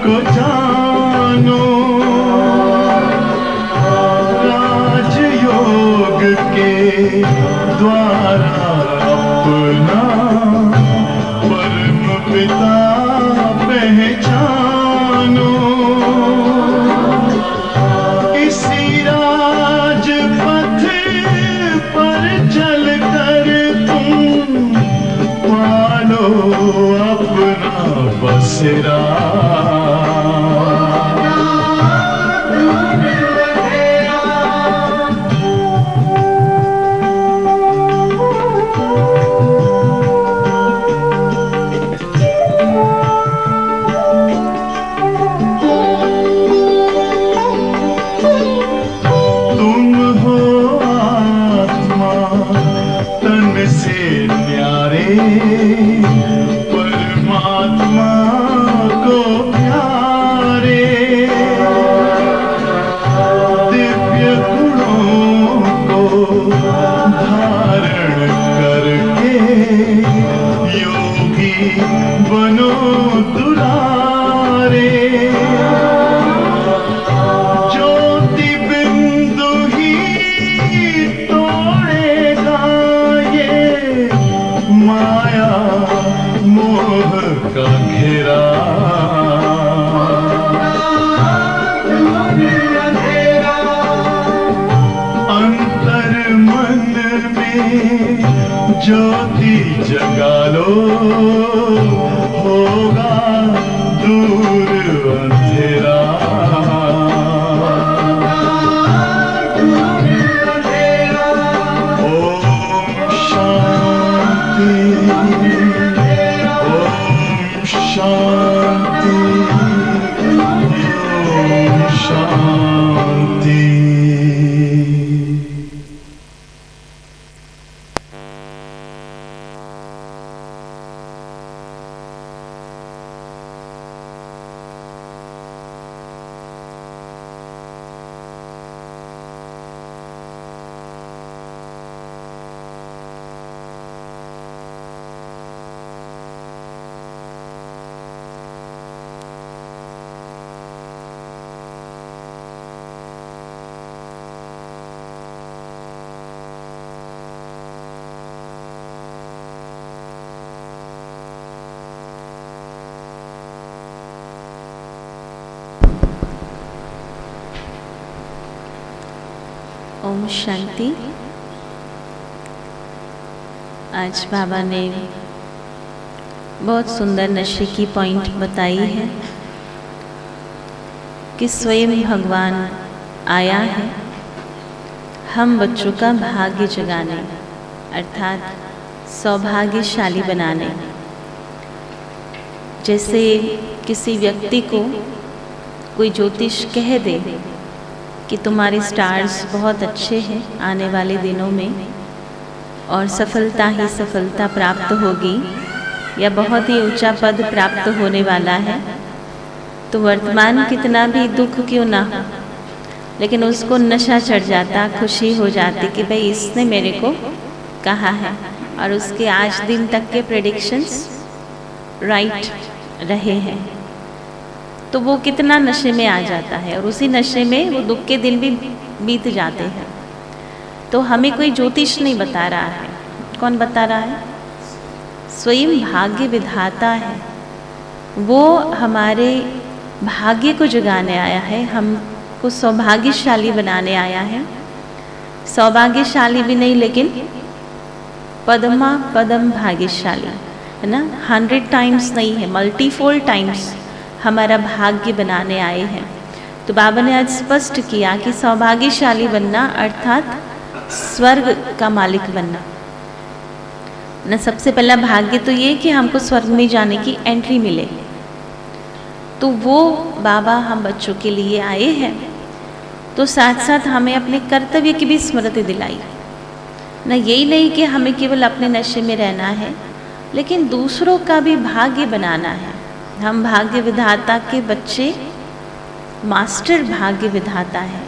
को जानो, राजयोग के द्वारा अपना परम पिता पहचानो। इसी राजपथ पर चलकर तुम पालो अपना बसेरा। परमात्मा को प्यारे, दिव्य गुणों को धारण करके योगी बनो दुलारे। ज्योति बिंदु ही तोड़ेगा ये माया मोह का घेरा। अंतर मन में ज्योति जगा लो, होगा दूर अंधेरा। ओम शांति, शांति, ओम शांति। ओम शांति। आज बाबा ने बहुत सुंदर नशे की पॉइंट बताई है कि स्वयं भगवान आया है हम बच्चों का भाग्य जगाने, अर्थात सौभाग्यशाली बनाने। जैसे किसी व्यक्ति को कोई ज्योतिष कह दे कि तुम्हारे स्टार्स बहुत अच्छे हैं आने वाले दिनों में और सफलता ही सफलता प्राप्त होगी या बहुत ही ऊंचा पद प्राप्त होने वाला है, तो वर्तमान कितना भी दुख क्यों ना हो, लेकिन उसको नशा चढ़ जाता, खुशी हो जाती कि भाई इसने मेरे को कहा है और उसके आज दिन तक के प्रेडिक्शंस राइट रहे हैं। तो वो कितना नशे में आ जाता है और उसी नशे में वो दुख के दिन भी बीत जाते हैं। तो हमें कोई ज्योतिष नहीं बता रहा है। कौन बता रहा है? स्वयं भाग्य विधाता है। वो हमारे भाग्य को जगाने आया है, हमको सौभाग्यशाली बनाने आया है। सौभाग्यशाली भी नहीं, लेकिन पदमा पदम भाग्यशाली है ना। 100 टाइम्स नहीं है, मल्टीफोल्ड टाइम्स हमारा भाग्य बनाने आए हैं। तो बाबा ने आज स्पष्ट किया कि सौभाग्यशाली बनना अर्थात स्वर्ग का मालिक बनना ना। सबसे पहला भाग्य तो ये कि हमको स्वर्ग में जाने की एंट्री मिले, तो वो बाबा हम बच्चों के लिए आए हैं। तो साथ साथ हमें अपने कर्तव्य की भी स्मृति दिलाई ना। यही नहीं कि हमें केवल अपने नशे में रहना है, लेकिन दूसरों का भी भाग्य बनाना है। हम भाग्य विधाता के बच्चे, मास्टर भाग्य विधाता है।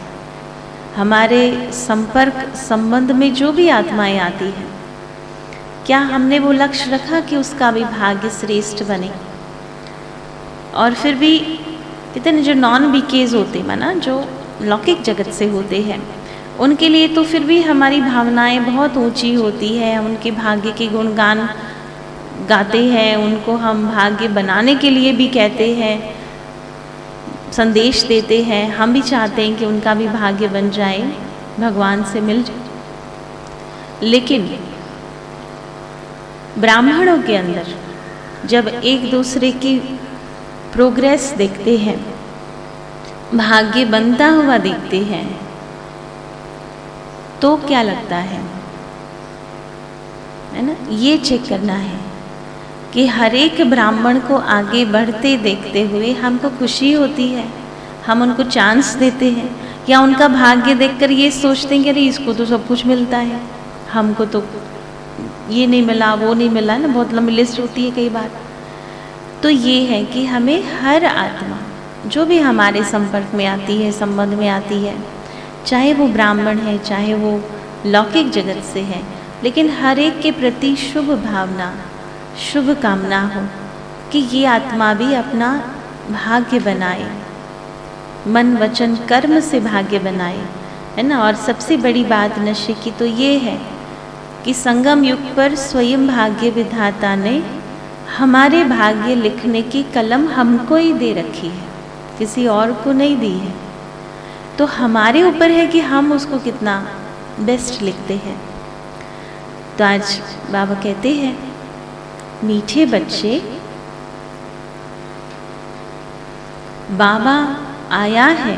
हमारे संपर्क संबंध में जो भी आत्माएं आती हैं, क्या हमने वो लक्ष्य रखा कि उसका भी भाग्य श्रेष्ठ बने? और फिर भी कहते हैं जो नॉन बीकेज होते माना जो लौकिक जगत से होते हैं, उनके लिए तो फिर भी हमारी भावनाएं बहुत ऊंची होती है। हम उनके भाग्य के गुणगान गाते हैं, उनको हम भाग्य बनाने के लिए भी कहते हैं, संदेश देते हैं। हम भी चाहते हैं कि उनका भी भाग्य बन जाए, भगवान से मिल जाए। लेकिन ब्राह्मणों के अंदर जब एक दूसरे की प्रोग्रेस देखते हैं, भाग्य बनता हुआ देखते हैं, तो क्या लगता है ना? ये चेक करना है कि हर एक ब्राह्मण को आगे बढ़ते देखते हुए हमको खुशी होती है, हम उनको चांस देते हैं, या उनका भाग्य देखकर ये सोचते हैं कि अरे इसको तो सब कुछ मिलता है, हमको तो ये नहीं मिला, वो नहीं मिला ना, बहुत लंबी लिस्ट होती है कई बार। तो ये है कि हमें हर आत्मा जो भी हमारे संपर्क में आती है, संबंध में आती है, चाहे वो ब्राह्मण है, चाहे वो लौकिक जगत से है, लेकिन हर एक के प्रति शुभ भावना, शुभ कामना हो कि ये आत्मा भी अपना भाग्य बनाए, मन वचन कर्म से भाग्य बनाए, है ना। और सबसे बड़ी बात नशे की तो ये है कि संगम युग पर स्वयं भाग्य विधाता ने हमारे भाग्य लिखने की कलम हमको ही दे रखी है, किसी और को नहीं दी है। तो हमारे ऊपर है कि हम उसको कितना बेस्ट लिखते हैं। तो आज बाबा कहते हैं, मीठे बच्चे, बाबा आया है।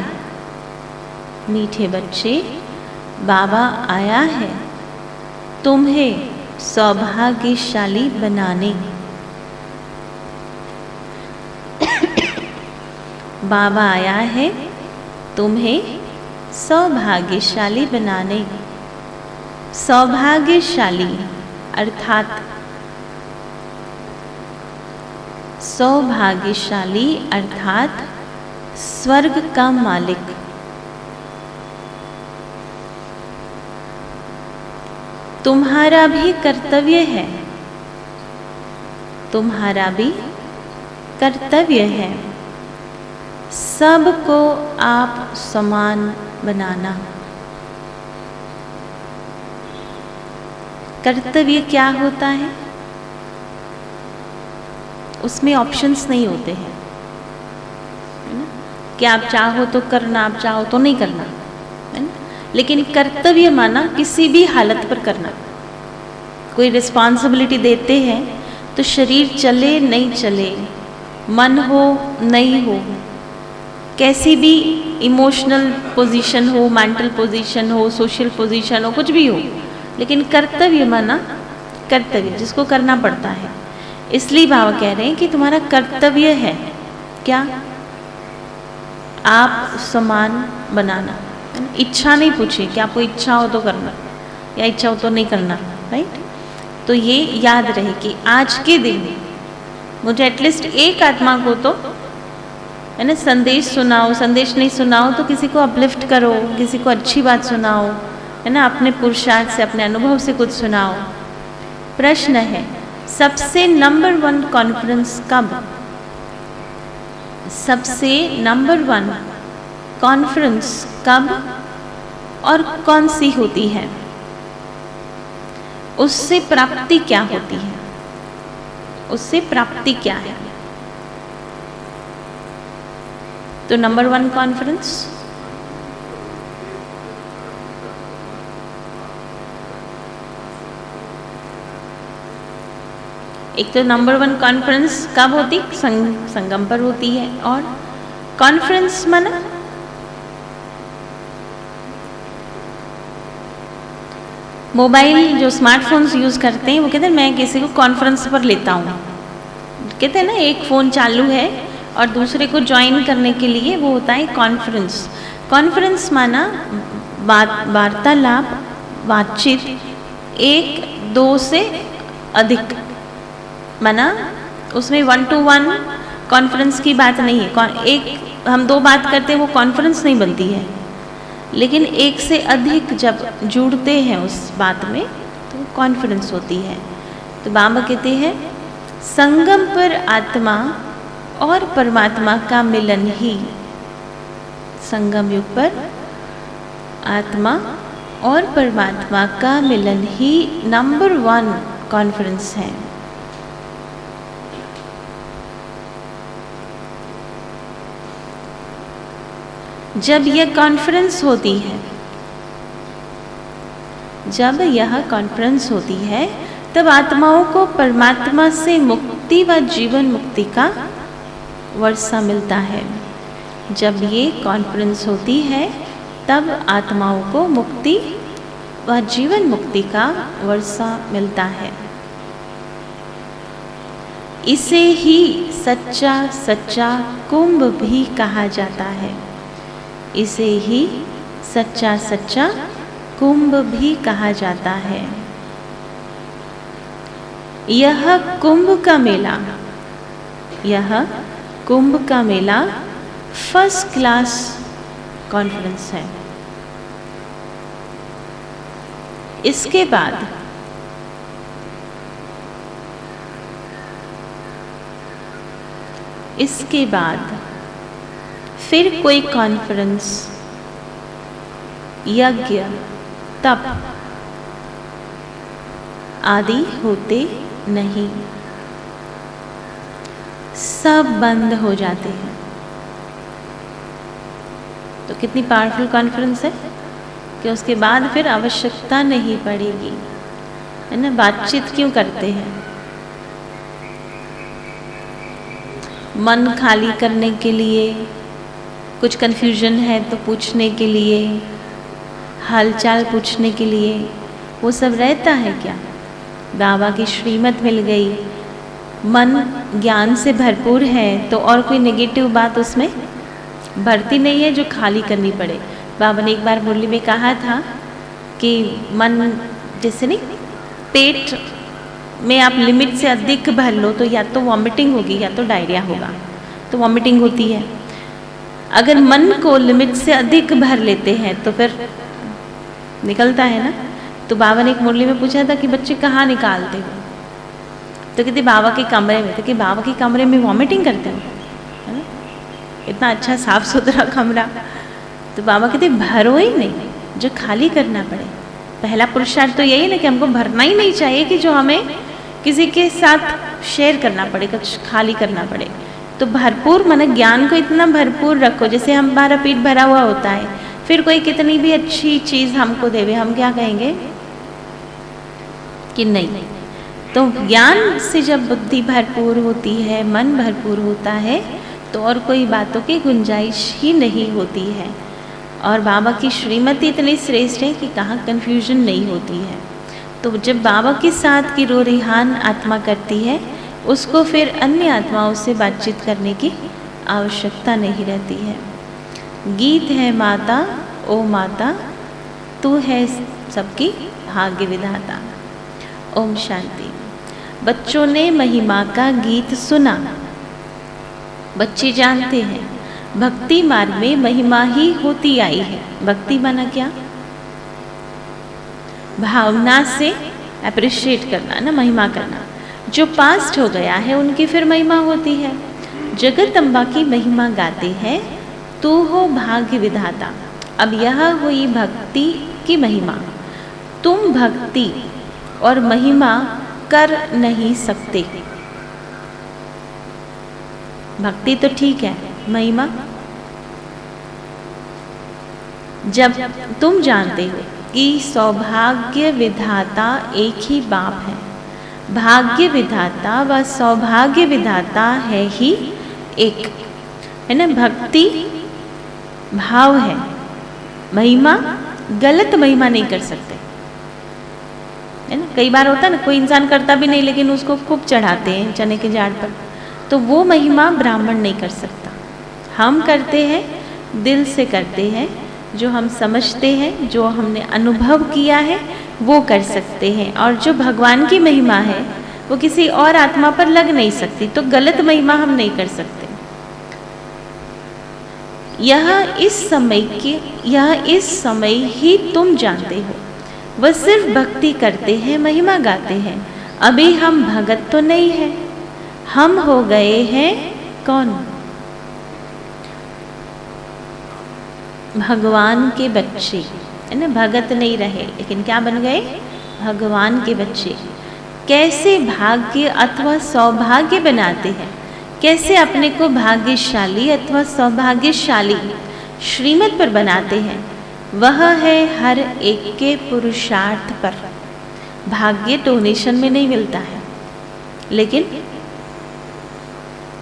मीठे बच्चे, बाबा आया है तुम्हें सौभाग्यशाली बनाने। बाबा आया है तुम्हें सौभाग्यशाली बनाने। सौभाग्यशाली अर्थात सौभाग्यशाली अर्थात स्वर्ग का मालिक। तुम्हारा भी कर्तव्य है, तुम्हारा भी कर्तव्य है सबको आप समान बनाना। कर्तव्य क्या होता है? उसमें ऑप्शंस नहीं होते हैं, है ना, कि आप चाहो तो करना, आप चाहो तो नहीं करना, है ना। लेकिन कर्तव्य माना किसी भी हालत पर करना। कोई रिस्पॉन्सिबिलिटी देते हैं तो शरीर चले नहीं चले, मन हो नहीं हो, कैसी भी इमोशनल पोजीशन हो, मेंटल पोजीशन हो, सोशल पोजीशन हो, कुछ भी हो, लेकिन कर्तव्य माना कर्तव्य जिसको करना पड़ता है। इसलिए बाबा कह रहे हैं कि तुम्हारा कर्तव्य है क्या? आप समान बनाना। इच्छा नहीं पूछे कि आपको इच्छा हो तो करना या इच्छा हो तो नहीं करना, राइट। तो ये याद रहे कि आज के दिन मुझे एटलीस्ट एक आत्मा को तो, है ना, संदेश सुनाओ। संदेश नहीं सुनाओ तो किसी को अपलिफ्ट करो, किसी को अच्छी बात सुनाओ, है ना, अपने पुरुषार्थ से, अपने अनुभव से कुछ सुनाओ। प्रश्न है, सबसे नंबर 1 कॉन्फ्रेंस कब? सबसे नंबर 1 कॉन्फ्रेंस कब और कौन सी होती है? उससे प्राप्ति क्या होती है? उससे प्राप्ति क्या है? तो नंबर 1 कॉन्फ्रेंस एक तो नंबर 1 कॉन्फ्रेंस कब होती? संगम पर होती है। और कॉन्फ्रेंस माना मोबाइल जो स्मार्टफोन्स यूज़ करते हैं वो कहते हैं मैं किसी को कॉन्फ्रेंस पर लेता हूँ। कहते हैं ना, एक फ़ोन चालू है और दूसरे को ज्वाइन करने के लिए वो होता है कॉन्फ्रेंस। कॉन्फ्रेंस माना वार्तालाप, बातचीत, 1-2 से अधिक, माना उसमें 1 to 1 कॉन्फ्रेंस की बात नहीं है। एक हम 2 बात करते हैं वो कॉन्फ्रेंस नहीं बनती है, लेकिन 1 से अधिक जब जुड़ते हैं उस बात में तो कॉन्फ्रेंस होती है। तो बाबा कहते हैं संगम पर आत्मा और परमात्मा का मिलन ही, संगम युग पर आत्मा और परमात्मा का मिलन ही नंबर 1 कॉन्फ्रेंस है। जब यह कॉन्फ्रेंस होती है, जब यह कॉन्फ्रेंस होती है, तब आत्माओं को परमात्मा से मुक्ति व जीवन मुक्ति का वर्षा मिलता है। जब ये कॉन्फ्रेंस होती है, तब आत्माओं को मुक्ति व जीवन मुक्ति का वर्षा मिलता है। इसे ही सच्चा सच्चा कुंभ भी कहा जाता है। इसे ही सच्चा सच्चा कुंभ भी कहा जाता है। यह कुंभ का मेला, यह कुंभ का मेला फर्स्ट क्लास कॉन्फ्रेंस है। इसके बाद फिर कोई कॉन्फ्रेंस, यज्ञ, तप आदि होते नहीं, सब बंद हो जाते हैं। तो कितनी पावरफुल कॉन्फ्रेंस है कि उसके बाद फिर आवश्यकता नहीं पड़ेगी, है ना। बातचीत क्यों करते हैं? मन खाली करने के लिए, कुछ कन्फ्यूजन है तो पूछने के लिए, हालचाल पूछने के लिए, वो सब रहता है क्या? बाबा की श्रीमत मिल गई, मन ज्ञान से भरपूर है, तो और कोई नेगेटिव बात उसमें भरती नहीं है जो खाली करनी पड़े। बाबा ने एक बार मुरली में कहा था कि मन जैसे नहीं, पेट में आप लिमिट से अधिक भर लो तो या तो वॉमिटिंग होगी या तो डायरिया होगा। तो वॉमिटिंग होती है। अगर मन को लिमिट से अधिक भर लेते हैं तो फिर निकलता है ना। तो बाबा ने एक मुरली में पूछा था कि बच्चे कहाँ निकालते हो? तो कहते बाबा के कमरे में। तो कि बाबा के कमरे में वॉमिटिंग करते हो, है ना, इतना अच्छा साफ सुथरा कमरा। तो बाबा कहते भरो ही नहीं, जो खाली करना पड़े। पहला पुरुषार्थ तो यही ना कि हमको भरना ही नहीं चाहिए कि जो हमें किसी के साथ शेयर करना पड़े, कुछ खाली करना पड़े। तो भरपूर माने ज्ञान को इतना भरपूर रखो, जैसे हमारा पेट भरा हुआ होता है, फिर कोई कितनी भी अच्छी चीज़ हमको देवे, हम क्या कहेंगे कि नहीं। तो ज्ञान से जब बुद्धि भरपूर होती है, मन भरपूर होता है, तो और कोई बातों की गुंजाइश ही नहीं होती है। और बाबा की श्रीमती इतनी श्रेष्ठ है कि कहाँ कन्फ्यूजन नहीं होती है। तो जब बाबा के साथ की रो रिहान आत्मा करती है, उसको फिर अन्य आत्माओं से बातचीत करने की आवश्यकता नहीं रहती है। गीत है माता ओ माता, तू है सबकी भाग्य विधाता। ओम शांति। बच्चों ने महिमा का गीत सुना। बच्चे जानते हैं भक्ति मार्ग में महिमा ही होती आई है। भक्ति माना क्या? भावना से अप्रिशिएट करना ना, महिमा करना। जो पास्ट हो गया है उनकी फिर महिमा होती है। जगत अम्बा की महिमा गाते हैं, तू हो भाग्य विधाता। अब यह हुई भक्ति की महिमा। तुम भक्ति और महिमा कर नहीं सकते। भक्ति तो ठीक है, महिमा जब तुम जानते हो कि सौभाग्य विधाता एक ही बाप है, भाग्य विधाता व सौभाग्य विधाता है ही एक, है ना। भक्ति भाव है, महिमा गलत महिमा नहीं कर सकते, है ना। कई बार होता है ना, कोई इंसान करता भी नहीं लेकिन उसको खूब चढ़ाते हैं चने के झाड़ पर, तो वो महिमा ब्राह्मण नहीं कर सकता। हम करते हैं, दिल से करते हैं, जो हम समझते हैं, जो हमने अनुभव किया है वो कर सकते हैं। और जो भगवान की महिमा है वो किसी और आत्मा पर लग नहीं सकती, तो गलत महिमा हम नहीं कर सकते। यह इस समय ही तुम जानते हो। वह सिर्फ भक्ति करते हैं, महिमा गाते हैं। अभी हम भगत तो नहीं है, हम हो गए हैं कौन? भगवान के बच्चे, है ना। भगत नहीं रहे लेकिन क्या बन गए? भगवान के बच्चे। कैसे भाग्य अथवा सौभाग्य बनाते हैं, कैसे अपने को भाग्यशाली अथवा सौभाग्यशाली श्रीमत पर बनाते हैं, वह है हर एक के पुरुषार्थ पर। भाग्य डोनेशन में नहीं मिलता है, लेकिन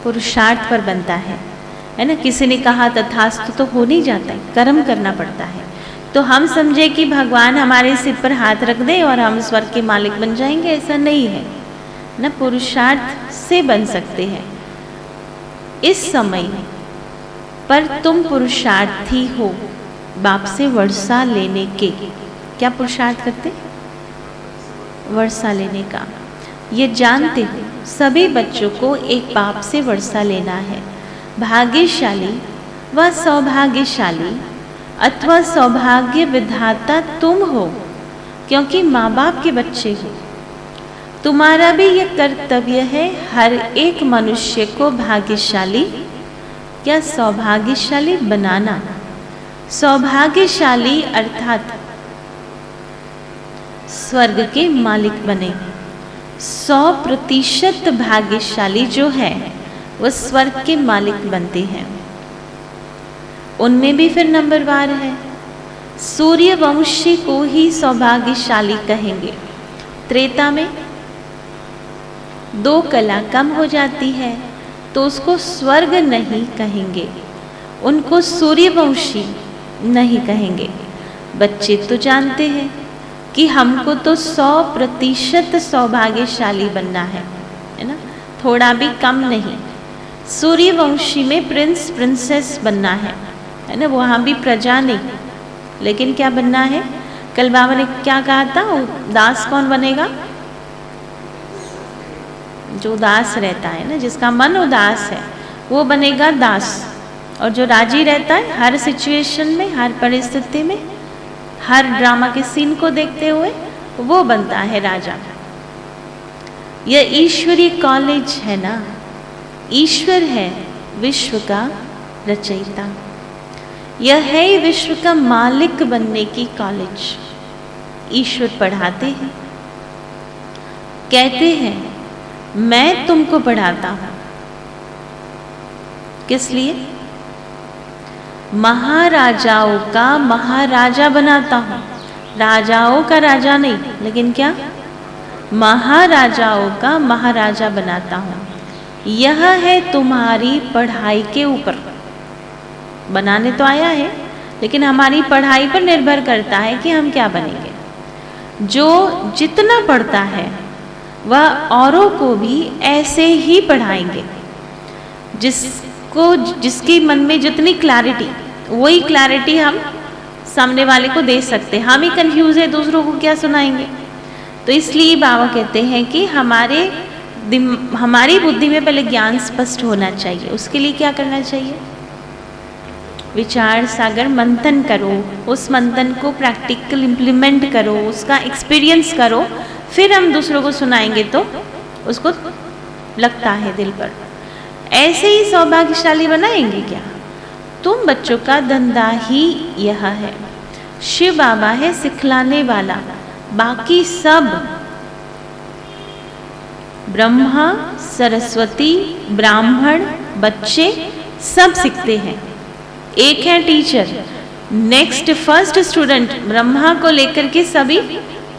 पुरुषार्थ पर बनता है ना। किसी ने कहा तथास्तु तो हो नहीं जाता है, कर्म करना पड़ता है। तो हम समझे कि भगवान हमारे सिर पर हाथ रख दे और हम स्वर्ग के मालिक बन जाएंगे, ऐसा नहीं है ना। पुरुषार्थ से बन सकते हैं। इस समय पर तुम पुरुषार्थी हो बाप से वर्षा लेने के। क्या पुरुषार्थ करते? वर्षा लेने का। ये जानते हो सभी बच्चों को एक बाप से वर्षा लेना है। भाग्यशाली व सौभाग्यशाली अथवा सौभाग्य विधाता तुम हो, क्योंकि माँ बाप के बच्चे हो। तुम्हारा भी यह कर्तव्य है हर एक मनुष्य को भाग्यशाली या सौभाग्यशाली बनाना। सौभाग्यशाली अर्थात स्वर्ग के मालिक बने। 100% भाग्यशाली जो है वो स्वर्ग के मालिक बनते हैं। उनमें भी फिर नंबरवार है। सूर्यवंशी को ही सौभाग्यशाली कहेंगे। त्रेता में 2 कला कम हो जाती है तो उसको स्वर्ग नहीं कहेंगे, उनको सूर्यवंशी नहीं कहेंगे। बच्चे तो जानते हैं कि हमको तो 100% सौभाग्यशाली बनना है ना, थोड़ा भी कम नहीं। सूर्यवंशी में प्रिंस प्रिंसेस बनना है ना, वहाँ भी प्रजा नहीं, लेकिन क्या बनना है? कल बाबा ने क्या कहा था? दास कौन बनेगा? जो दास रहता है ना, जिसका मन उदास है वो बनेगा दास, और जो राजी रहता है हर सिचुएशन में, हर परिस्थिति में, हर ड्रामा के सीन को देखते हुए, वो बनता है राजा। यह ईश्वरीय कॉलेज है ना। ईश्वर है विश्व का रचयिता। यह है विश्व का मालिक बनने की कॉलेज। ईश्वर पढ़ाते हैं, कहते हैं मैं तुमको पढ़ाता हूं। किस लिए? महाराजाओं का महाराजा बनाता हूं। राजाओं का राजा नहीं, लेकिन क्या? महाराजाओं का महाराजा बनाता हूं। यह है तुम्हारी पढ़ाई के ऊपर। बनाने तो आया है, लेकिन हमारी पढ़ाई पर निर्भर करता है कि हम क्या बनेंगे। जो जितना पढ़ता है वह औरों को भी ऐसे ही पढ़ाएंगे। जिसकी मन में जितनी क्लैरिटी, वही क्लैरिटी हम सामने वाले को दे सकते हैं। हम ही कंफ्यूज है, दूसरों को क्या सुनाएंगे? तो इसलिए बाबा कहते हैं कि हमारी बुद्धि में पहले ज्ञान स्पष्ट होना चाहिए। उसके लिए क्या करना चाहिए? विचार सागर मंथन करो, उस मंथन को प्रैक्टिकल इम्प्लीमेंट करो, उसका एक्सपीरियंस करो, फिर हम दूसरों को सुनाएंगे तो उसको लगता है दिल पर। ऐसे ही सौभाग्यशाली बनाएंगे क्या? तुम बच्चों का धंधा ही यह है। शिव बाबा है सिखलाने वाला, बाकी सब ब्रह्मा, सरस्वती, ब्राह्मण, बच्चे सब सीखते हैं। एक है teacher, next first student Brahma को लेकर के सभी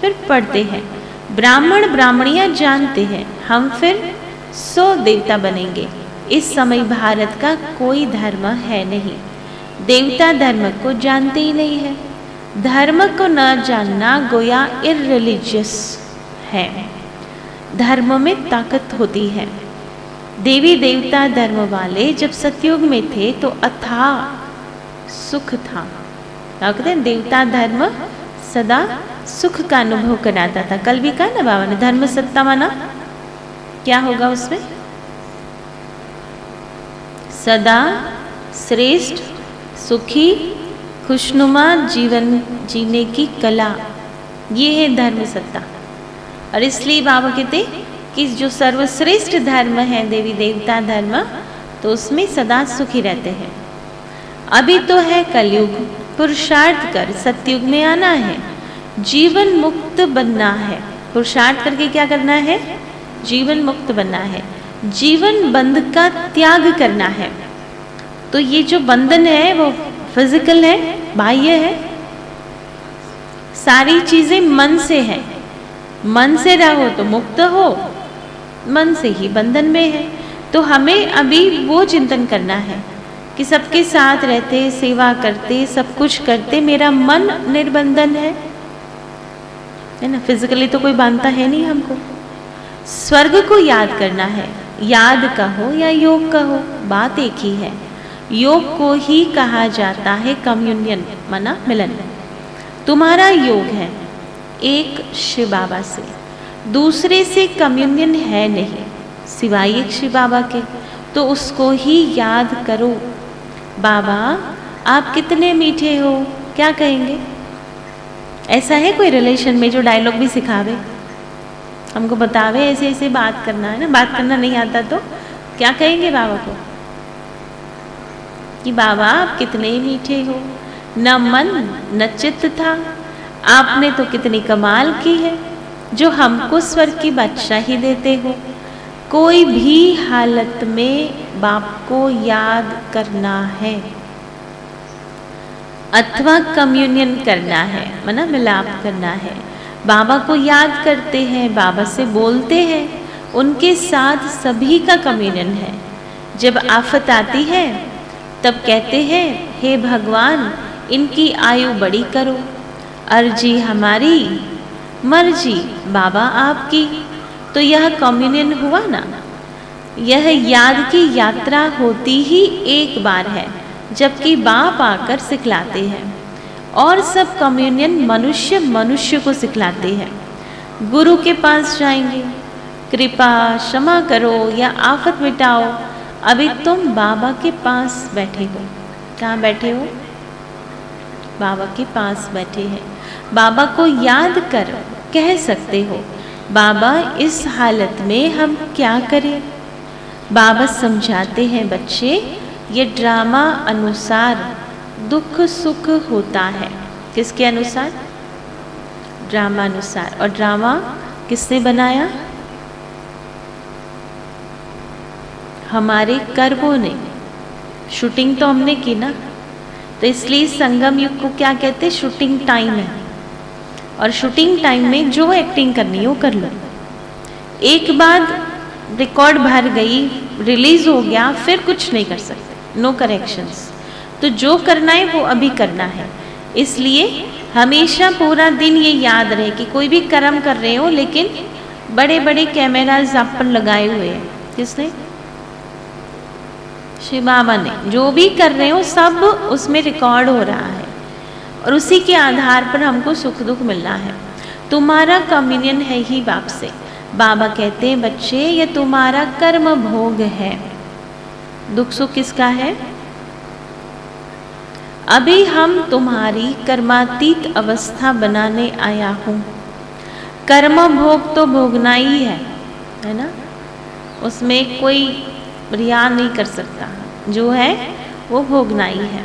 फिर पढ़ते हैं। ब्राह्मण ब्राह्मणियां जानते हैं, हम फिर 100 देवता बनेंगे। इस समय भारत का कोई धर्म है नहीं, देवता धर्म को जानते ही नहीं है। धर्म को न जानना गोया इररिलीजियस है। धर्म में ताकत होती है। देवी देवता धर्म वाले जब सतयुग में थे तो अथाह सुख था। क्या कहते हैं? देवता धर्म सदा सुख का अनुभव कराता था। कल भी कहा ना बाबा ने, धर्म सत्ता माना क्या होगा उसमें? सदा श्रेष्ठ, सुखी, खुशनुमा जीवन जीने की कला, ये है धर्म सत्ता। और इसलिए बाबा कहते कि जो सर्वश्रेष्ठ धर्म है देवी देवता धर्म, तो उसमें सदा सुखी रहते हैं। अभी तो है कलयुग, पुरुषार्थ कर सतयुग में आना है, जीवन मुक्त बनना है। पुरुषार्थ करके क्या करना है? जीवन मुक्त बनना है, जीवन बंध का त्याग करना है। तो ये जो बंधन है वो फिजिकल है, बाह्य है, सारी चीजें मन से है। मन से रहो तो मुक्त हो, मन से ही बंधन में है। तो हमें अभी वो चिंतन करना है कि सबके साथ रहते, सेवा करते, सब कुछ करते, मेरा मन निर्बंधन है ना। फिजिकली तो कोई बांधता है नहीं हमको। स्वर्ग को याद करना है, याद कहो या योग कहो, बात एक ही है। योग को ही कहा जाता है कम्युनियन, मना मिलन। तुम्हारा योग है एक शिव बाबा से, दूसरे से कम्युनियन है नहीं सिवाय एक शिव बाबा के। तो उसको ही याद करो। बाबा आप कितने मीठे हो, क्या कहेंगे? ऐसा है कोई रिलेशन में जो डायलॉग भी सिखावे, हमको बतावे ऐसे ऐसे बात करना है ना। बात करना नहीं आता तो क्या कहेंगे बाबा को कि बाबा आप कितने मीठे हो, न मन न चित्त था, आपने तो कितनी कमाल की है जो हमको स्वर्ग की बादशाही देते हो। कोई भी हालत में बाप को याद करना है अथवा कम्युनियन करना है, मना मिलाप करना है। बाबा को याद करते हैं, बाबा से बोलते हैं, उनके साथ सभी का कम्युनियन है। जब आफत आती है तब कहते हैं हे भगवान इनकी आयु बड़ी करो, अर्जी हमारी मर्जी बाबा आपकी। तो यह कम्युनियन हुआ ना। यह याद की यात्रा होती ही एक बार है, जबकि बाप आकर सिखलाते हैं। और सब कम्युनियन मनुष्य मनुष्य को सिखलाते हैं। गुरु के पास जाएंगे, कृपा क्षमा करो या आफत मिटाओ। अभी तुम बाबा के पास बैठे हो। कहाँ बैठे हो? बाबा के पास बैठे हैं। बाबा को याद कर कह सकते हो बाबा इस हालत में हम क्या करें। बाबा समझाते हैं बच्चे ये ड्रामा अनुसार दुख सुख होता है। किसके अनुसार? ड्रामा अनुसार। और ड्रामा किसने बनाया? हमारे कर्मों ने। शूटिंग तो हमने की ना, तो इसलिए संगम युग को क्या कहते हैं? शूटिंग टाइम है। और शूटिंग टाइम में जो एक्टिंग करनी है वो कर लो। एक बार रिकॉर्ड भर गई, रिलीज हो गया, फिर कुछ नहीं कर सकते, नो करेक्शंस। तो जो करना है वो अभी करना है। इसलिए हमेशा पूरा दिन ये याद रहे कि कोई भी कर्म कर रहे हो, लेकिन बड़े बड़े कैमराज आप पर लगाए हुए हैं। किसने? शिव बाबा ने। जो भी कर रहे हो सब उसमें रिकॉर्ड हो रहा है और उसी के आधार पर हमको सुख दुख मिलना है। तुम्हारा कम्युनियन है ही बाप से। बाबा कहते हैं बच्चे ये तुम्हारा कर्म भोग है। दुख सुख किसका है? अभी हम तुम्हारी कर्मातीत अवस्था बनाने आया हूँ। कर्म भोग तो भोगना ही है ना, उसमें कोई रिया नहीं कर सकता, जो है वो भोगना ही है।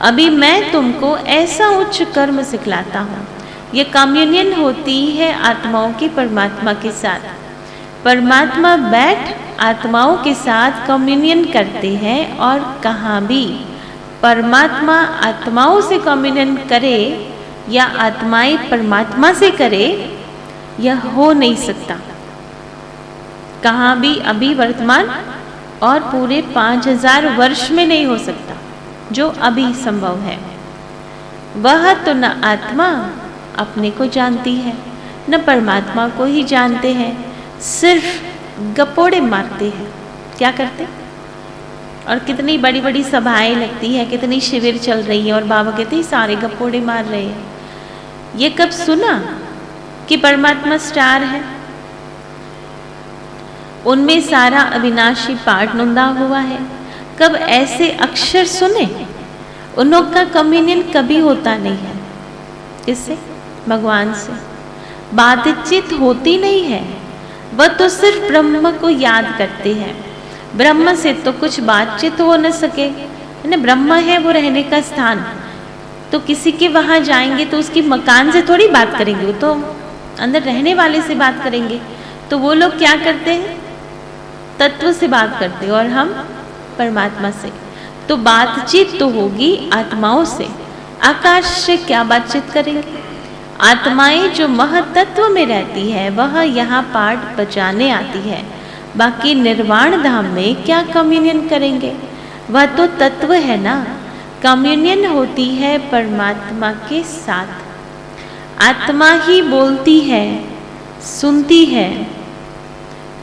अभी मैं तुमको ऐसा उच्च कर्म सिखलाता हूँ। ये कम्युनियन होती है आत्माओं की परमात्मा के साथ। परमात्मा बैठ आत्माओं के साथ कम्युनियन करते हैं। और कहाँ भी परमात्मा आत्माओं से कम्युनियन करे या आत्माएं परमात्मा से करे, यह हो नहीं सकता कहाँ भी, अभी वर्तमान और पूरे 5000 वर्ष में नहीं हो सकता जो अभी संभव है। वह तो न आत्मा अपने को जानती है न परमात्मा को ही जानते हैं, सिर्फ गपोड़े मारते हैं। क्या करते? और कितनी बड़ी बड़ी सभाएं लगती है, कितनी शिविर चल रही है और बाबा कहते हैं सारे गपोड़े मार रहे हैं। ये कब सुना कि परमात्मा स्टार है? उनमें सारा अविनाशी पाठ नुंदा हुआ है। कब ऐसे अक्षर सुने? उन लोग का कम्युनियन कभी होता नहीं है। किससे? भगवान से बातचीत होती नहीं है। वह तो सिर्फ ब्रह्म को याद करते हैं। ब्रह्म से तो कुछ बातचीत हो न सके, है ना। ब्रह्म है वो रहने का स्थान, तो किसी के वहाँ जाएंगे तो उसकी मकान से थोड़ी बात करेंगे, वो तो अंदर रहने वाले से बात करेंगे। तो वो लोग क्या करते हैं, तत्व से बात करते हैं, और हम परमात्मा से। तो बातचीत तो होगी आत्माओं से, आकाश से क्या बातचीत करेंगे। आत्माएं जो महतत्व में रहती है वह यहाँ पाठ बजाने आती है, बाकी निर्वाण धाम में क्या कम्युनियन करेंगे, वह तो तत्व है ना। कम्युनियन होती है परमात्मा के साथ। आत्मा ही बोलती है, सुनती है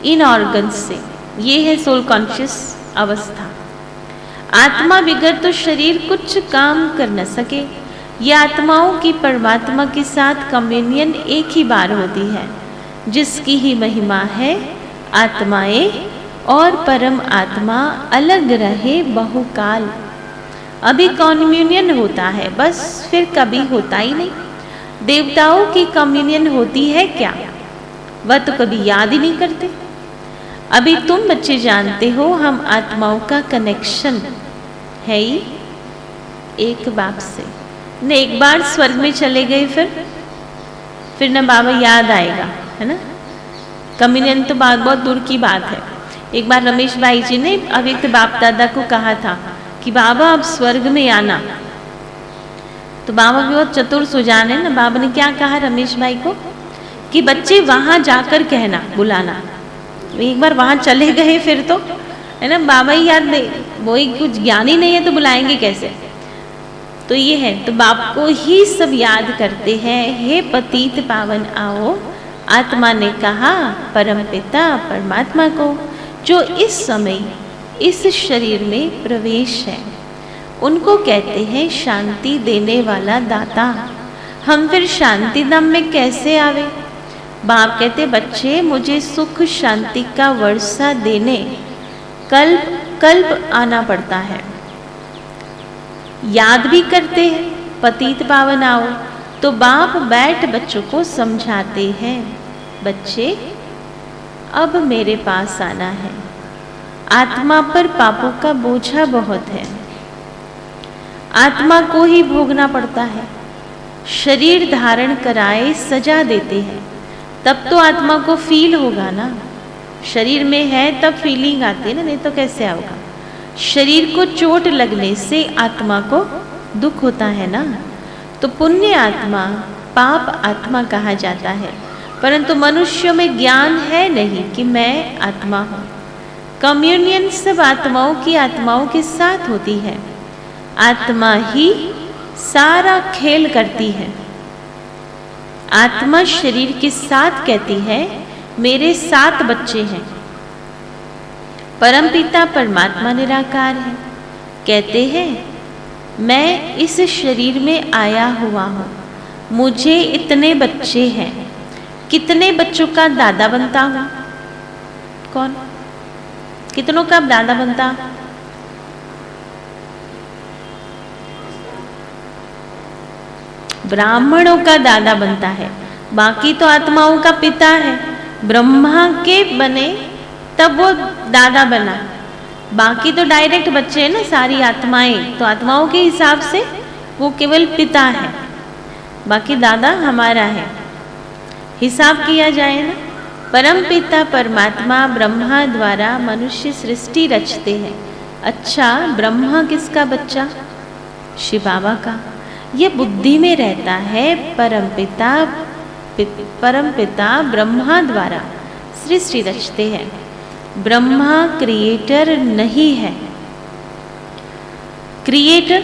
इन ऑर्गन्स से, ये है सोल कॉन्शियस अवस्था। आत्मा बिगड़ तो शरीर कुछ काम कर न सके। ये आत्माओं की परमात्मा के साथ कम्युनियन एक ही बार होती है, जिसकी ही महिमा है आत्माएं और परम आत्मा अलग रहे बहुकाल। अभी कम्युनियन होता है बस, फिर कभी होता ही नहीं। देवताओं की कम्युनियन होती है क्या, वह तो कभी याद ही नहीं करते। अभी तुम बच्चे जानते हो हम आत्माओं का कनेक्शन है ही एक बाप से। न एक बार स्वर्ग में चले गए फिर न बाबा याद आएगा, है ना। कम्युनियन तो बात बहुत दूर की बात है। एक बार रमेश भाई जी ने अव्यक्त बाप दादा को कहा था कि बाबा अब स्वर्ग में आना। तो बाबा भी बहुत चतुर सुजान है ना। बाबा ने क्या कहा रमेश भाई को कि बच्चे वहां जाकर कहना, बुलाना। एक बार वहां चले गए फिर तो, है ना, बाबा ही याद नहीं, वो ही कुछ ज्ञान ही नहीं है तो बुलाएंगे कैसे। तो ये है, तो बाप को ही सब याद करते हैं। हे पतित पावन आओ, आत्मा ने कहा परम पिता परमात्मा को, जो इस समय इस शरीर में प्रवेश है। उनको कहते हैं शांति देने वाला दाता। हम फिर शांति धाम में कैसे आवे। बाप कहते बच्चे मुझे सुख शांति का वर्षा देने कल्प कल्प आना पड़ता है। याद भी करते हैं पतित पावन आओ, तो बाप बैठ बच्चों को समझाते हैं, बच्चे अब मेरे पास आना है। आत्मा पर पापों का बोझा बहुत है, आत्मा को ही भोगना पड़ता है। शरीर धारण कराए सजा देते हैं, तब तो आत्मा को फील होगा ना। शरीर में है तब फीलिंग आती है ना, नहीं तो कैसे आओगा। शरीर को चोट लगने से आत्मा को दुख होता है ना। तो पुण्य आत्मा पाप आत्मा कहा जाता है, परंतु मनुष्यों में ज्ञान है नहीं कि मैं आत्मा हूँ। कम्युनियन सब आत्माओं की आत्माओं के साथ होती है। आत्मा ही सारा खेल करती है। आत्मा शरीर के साथ कहती है मेरे 7 बच्चे हैं। परमपिता परमात्मा निराकार है, कहते हैं मैं इस शरीर में आया हुआ हूँ, मुझे इतने बच्चे हैं। कितने बच्चों का दादा बनता हूँ? कौन कितनों का दादा बनता? ब्राह्मणों का दादा बनता है, बाकी तो आत्माओं का पिता है। ब्रह्मा के बने तब वो दादा बना, बाकी तो डायरेक्ट बच्चे हैं ना सारी आत्माएं, तो आत्माओं के हिसाब से वो केवल पिता है, बाकी दादा हमारा है। हिसाब किया जाए ना, परम पिता परमात्मा ब्रह्मा द्वारा मनुष्य सृष्टि रचते हैं। अच्छा, ब्रह्मा किसका बच्चा? शिव बाबा का। ये बुद्धि में रहता है परम पिता ब्रह्मा द्वारा सृष्टि रचते हैं। ब्रह्मा क्रिएटर नहीं है। क्रिएटर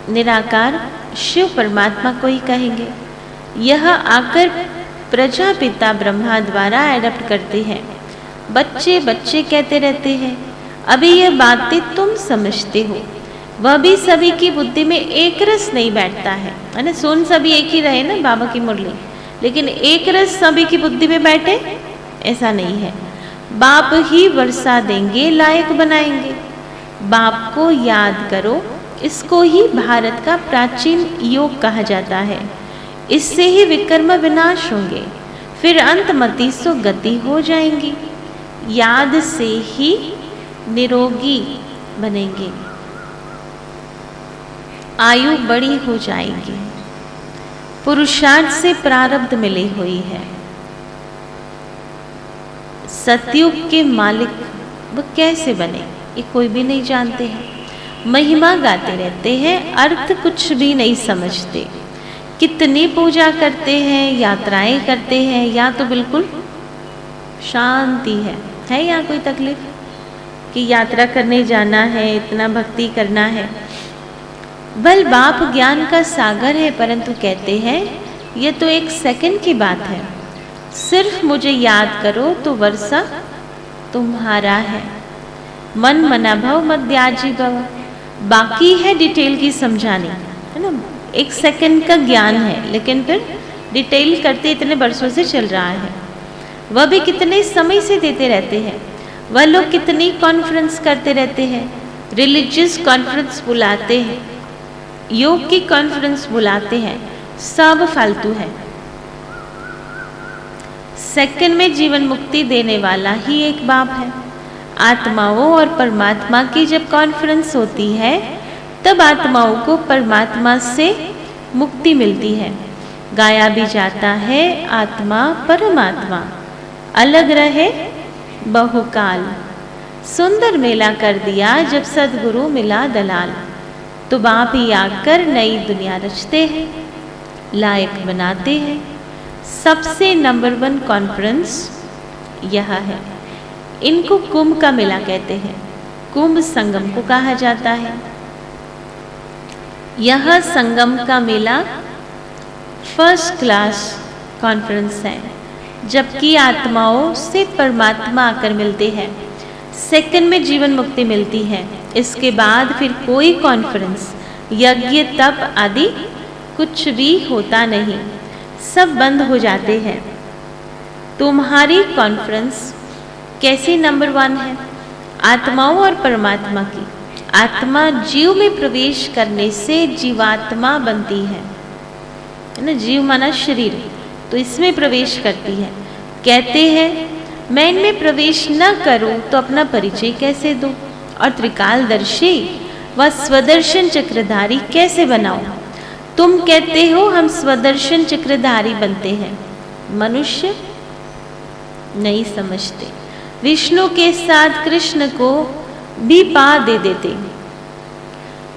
निराकार शिव परमात्मा को ही कहेंगे। यह आकर प्रजापिता ब्रह्मा द्वारा एडप्ट करते हैं। बच्चे बच्चे कहते रहते हैं। अभी यह बातें तुम समझते हो, वह भी सभी की बुद्धि में एक रस नहीं बैठता है ना। सुन सभी एक ही रहे ना बाबा की मुरली, लेकिन एक रस सभी की बुद्धि में बैठे ऐसा नहीं है। बाप ही वर्षा देंगे, लायक बनाएंगे। बाप को याद करो, इसको ही भारत का प्राचीन योग कहा जाता है। इससे ही विकर्म विनाश होंगे, फिर अंतमति सो गति हो जाएंगी। याद से ही निरोगी बनेंगे, आयु बड़ी हो जाएगी। पुरुषार्थ से प्रारब्ध मिली हुई है। सतयुग के मालिक वो कैसे बने ये कोई भी नहीं जानते हैं। महिमा गाते रहते हैं, अर्थ कुछ भी नहीं समझते। कितनी पूजा करते हैं, यात्राएं करते हैं, या तो बिल्कुल शांति है यहाँ कोई तकलीफ कि यात्रा करने जाना है, इतना भक्ति करना है। बल बाप ज्ञान का सागर है, परंतु कहते हैं ये तो एक सेकंड की बात है। सिर्फ मुझे याद करो तो वर्षा तुम्हारा है। मन मना भव मध्याजी भव, बाकी है डिटेल की समझानी, है ना। एक सेकंड का ज्ञान है, लेकिन फिर डिटेल करते इतने वर्षों से चल रहा है। वह भी कितने समय से देते रहते हैं। वह लोग कितनी कॉन्फ्रेंस करते रहते हैं, रिलीजियस कॉन्फ्रेंस बुलाते हैं, योग की कॉन्फ्रेंस बुलाते हैं, सब फालतू है। सेकंड में जीवन मुक्ति देने वाला ही एक बाप है। आत्माओं और परमात्मा की जब कॉन्फ्रेंस होती है तब आत्माओं को परमात्मा से मुक्ति मिलती है। गाया भी जाता है, आत्मा परमात्मा अलग रहे बहुकाल। सुंदर मेला कर दिया जब सदगुरु मिला दलाल। तो बाप ही आकर नई दुनिया रचते हैं, लायक बनाते हैं। सबसे नंबर 1 कॉन्फ्रेंस यह है। इनको कुंभ का मेला कहते हैं, कुंभ संगम को कहा जाता है। यह संगम का मेला फर्स्ट क्लास कॉन्फ्रेंस है, जबकि आत्माओं से परमात्मा आकर मिलते हैं। सेकंड में जीवन मुक्ति मिलती है। इसके बाद फिर कोई कॉन्फ्रेंस, यज्ञ, तप आदि कुछ भी होता नहीं, सब बंद हो जाते हैं। तुम्हारी कॉन्फ्रेंस कैसी नंबर 1 है? आत्माओं और परमात्मा की। आत्मा जीव में प्रवेश करने से जीवात्मा बनती है ना। जीव माना शरीर, तो इसमें प्रवेश करती है। कहते हैं मैं इनमें प्रवेश न करूं तो अपना परिचय कैसे दूं, और त्रिकालदर्शी व स्वदर्शन चक्रधारी कैसे बनाऊं। तुम कहते हो हम स्वदर्शन चक्रधारी बनते हैं, मनुष्य नहीं समझते। विष्णु के साथ कृष्ण को भी पा दे देते।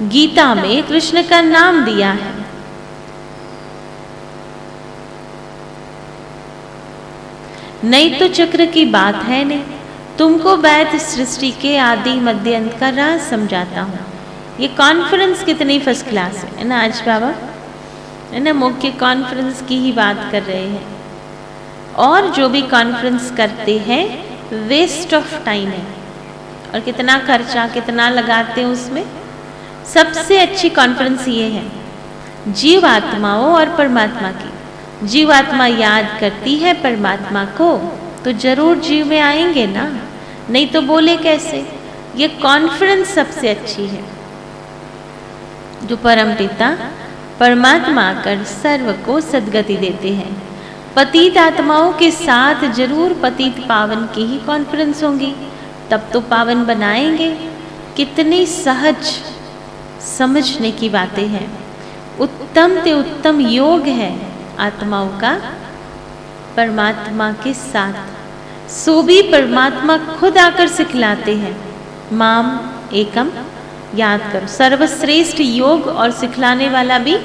गीता में कृष्ण का नाम दिया है। नहीं तो चक्र की बात है नहीं। तुमको वैध सृष्टि के आदि मध्य अंत का राज समझाता हूँ। ये कॉन्फ्रेंस कितनी फर्स्ट क्लास है ना आज बाबा, है ना। मुख्य कॉन्फ्रेंस की ही बात कर रहे हैं। और जो भी कॉन्फ्रेंस करते हैं वेस्ट ऑफ टाइम है, और कितना खर्चा कितना लगाते हैं उसमें। सबसे अच्छी कॉन्फ्रेंस ये है जीव आत्माओं और परमात्मा की। जीव आत्मा याद करती है परमात्मा को तो जरूर जीव में आएंगे ना, नहीं तो बोले कैसे। ये कॉन्फ्रेंस सबसे अच्छी है, जो परमपिता परमात्मा आकर सर्व को सद्गति देते हैं। पतित आत्माओं के साथ जरूर पतित पावन की ही कॉन्फ्रेंस होंगी, तब तो पावन बनाएंगे। कितनी सहज समझने की बातें हैं। उत्तम ते उत्तम योग है आत्माओं का परमात्मा के साथ। सो भी परमात्मा खुद आकर सिखलाते हैं। माम एकम याद करो, सर्वश्रेष्ठ योग और सिखलाने वाला भी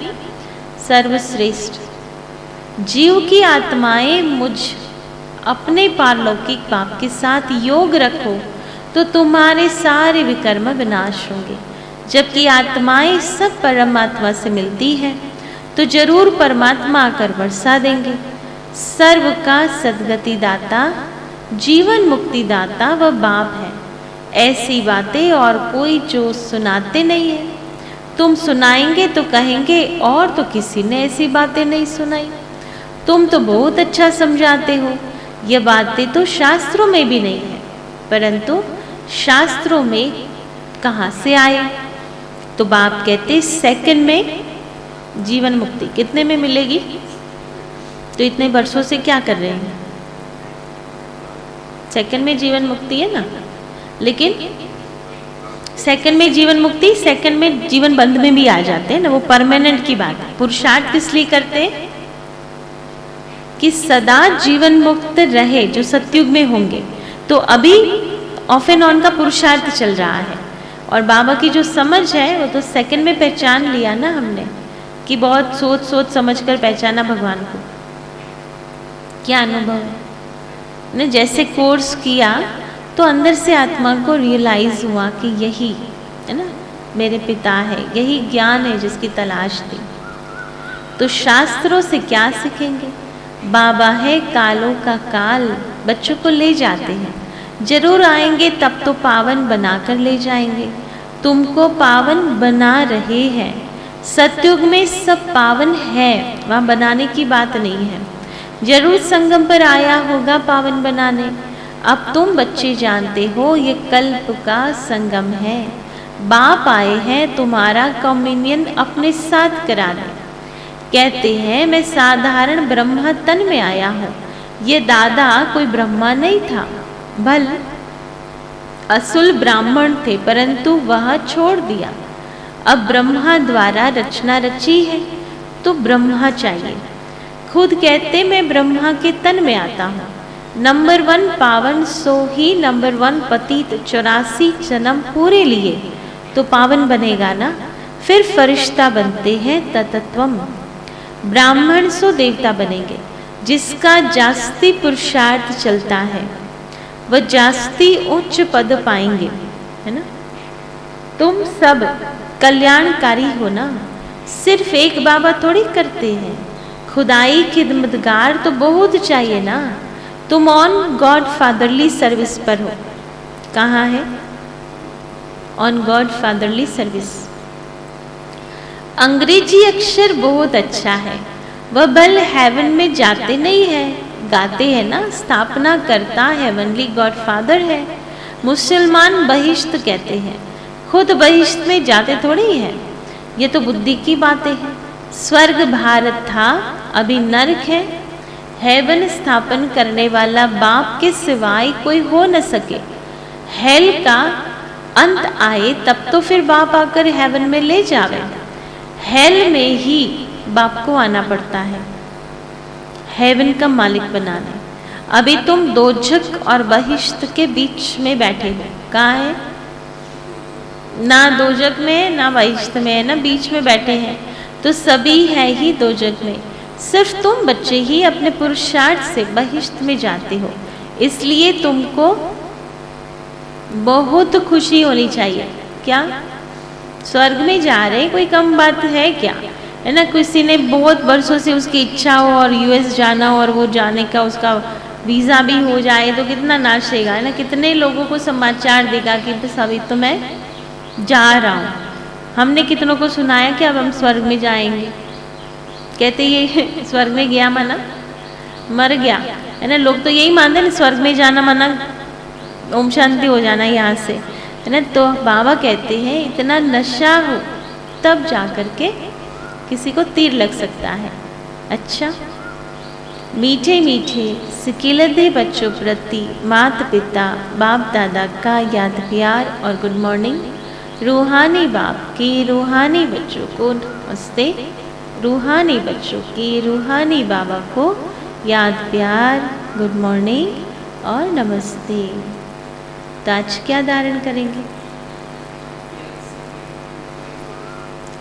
सर्वश्रेष्ठ। जीव की आत्माएं मुझ अपने पारलौकिक बाप के साथ योग रखो तो तुम्हारे सारे विकर्म विनाश होंगे। जबकि आत्माएं सब परमात्मा से मिलती हैं तो जरूर परमात्मा आकर वर्षा देंगे। सर्व का सद्गति दाता जीवन मुक्ति दाता वह बाप है। ऐसी बातें और कोई जो सुनाते नहीं है। तुम सुनाएंगे तो कहेंगे और तो किसी ने ऐसी बातें नहीं सुनाई। तुम तो बहुत अच्छा समझाते हो। ये बातें तो शास्त्रों में भी नहीं है, परंतु शास्त्रों में कहाँ से आए। तो बाप कहते सेकंड में जीवन मुक्ति कितने में मिलेगी। तो इतने वर्षों से क्या कर रहे हैं, सेकंड में जीवन मुक्ति है ना। लेकिन सेकंड में जीवन मुक्ति, सेकंड में जीवन बंध में भी आ जाते हैं ना, वो परमानेंट की बात है। पुरुषार्थ किस लिए करते हैं? कि सदा जीवन मुक्त रहे, जो सतयुग में होंगे। तो अभी ऑफ एंड ऑन का पुरुषार्थ चल रहा है, और बाबा की जो समझ है वो तो सेकंड में पहचान लिया ना हमने, कि बहुत सोच सोच समझ कर पहचाना भगवान को। क्या अनुभव है ने, जैसे कोर्स किया तो अंदर से आत्मा को रियलाइज हुआ कि यही है ना मेरे पिता है, यही ज्ञान है जिसकी तलाश थी। तो शास्त्रों से क्या सीखेंगे? बाबा है कालों का काल, बच्चों को ले जाते हैं, जरूर आएंगे तब तो पावन बनाकर ले जाएंगे। तुमको पावन बना रहे हैं, सतयुग में सब पावन है, वहाँ बनाने की बात नहीं है। जरूर संगम पर आया होगा पावन बनाने। अब तुम बच्चे जानते हो ये कल्प का संगम है। बाप आए हैं तुम्हारा कम्युनियन अपने साथ कराने। कहते हैं मैं साधारण ब्रह्मा तन में आया हूँ, ये दादा कोई ब्रह्मा नहीं था, भल असुल ब्राह्मण थे, परंतु वह छोड़ दिया। अब ब्रह्मा द्वारा रचना रची है तो ब्रह्मा चाहिए। खुद कहते मैं ब्रह्मा के तन में आता हूँ। नंबर 1 पावन सो ही नंबर 1 पतित, 84 जन्म पूरे लिए तो पावन बनेगा ना। फिर फरिश्ता बनते हैं ततत्वम, ब्राह्मण सो देवता बनेंगे। जिसका जास्ती पुरुषार्थ चलता है वह जास्ती उच्च पद पाएंगे, है ना। तुम सब कल्याणकारी हो ना, सिर्फ एक बाबा थोड़ी करते हैं। खुदाई खिदमतगार तो बहुत चाहिए ना। तुम ऑन गॉड फादरली सर्विस पर हो। कहाँ है ऑन गॉड फादरली सर्विस? अंग्रेजी अक्षर बहुत अच्छा है, वह बल हेवन में जाते नहीं है, गाते हैं ना। स्थापना करता हेवनली गॉड फादर है। मुसलमान बहिश्त कहते हैं, खुद बहिश्त में जाते थोड़ी है। ये तो बुद्धि की बातें हैं। स्वर्ग भारत था, अभी नरक है। हेवन स्थापन करने वाला बाप के सिवाय कोई हो न सके। हेल का अंत आए तब तो फिर बाप आकर हेवन में ले जावे। हेल में ही बाप को आना पड़ता है हेवन का मालिक बनाने। अभी तुम दोजक और बहिश्त के बीच में बैठे हो। कहाँ है? ना दोजक में ना बहिश्त में है ना, बीच में बैठे हैं। तो सभी है ही दोजक में, सिर्फ तुम बच्चे ही अपने पुरुषार्थ से बहिश्त में जाते हो। इसलिए तुमको बहुत खुशी होनी चाहिए। क्या स्वर्ग में जा रहे, कोई कम बात है क्या? है ना। किसी ने बहुत वर्षों से उसकी इच्छा हो और यूएस जाना हो, और वो जाने का उसका वीज़ा भी हो जाए तो कितना नाचेगा, है ना। कितने लोगों को समाचार देगा कि बस अभी तो मैं जा रहा हूँ। हमने कितनों को सुनाया कि अब हम स्वर्ग में जाएंगे। कहते ये स्वर्ग में गया माना मर गया, है ना। लोग तो यही मानते हैं, स्वर्ग में जाना माना ओम शांति हो जाना यहाँ से, है ना। तो बाबा कहते हैं इतना नशा हो तब जा कर के किसी को तीर लग सकता है। अच्छा, मीठे मीठे सिकिलते बच्चों प्रति माता पिता बाप दादा का याद प्यार और गुड मॉर्निंग। रूहानी बाप की रूहानी बच्चों को नमस्ते। रूहानी बच्चों की रूहानी बाबा को याद प्यार, गुड मॉर्निंग और नमस्ते। तो आज क्या धारण करेंगे?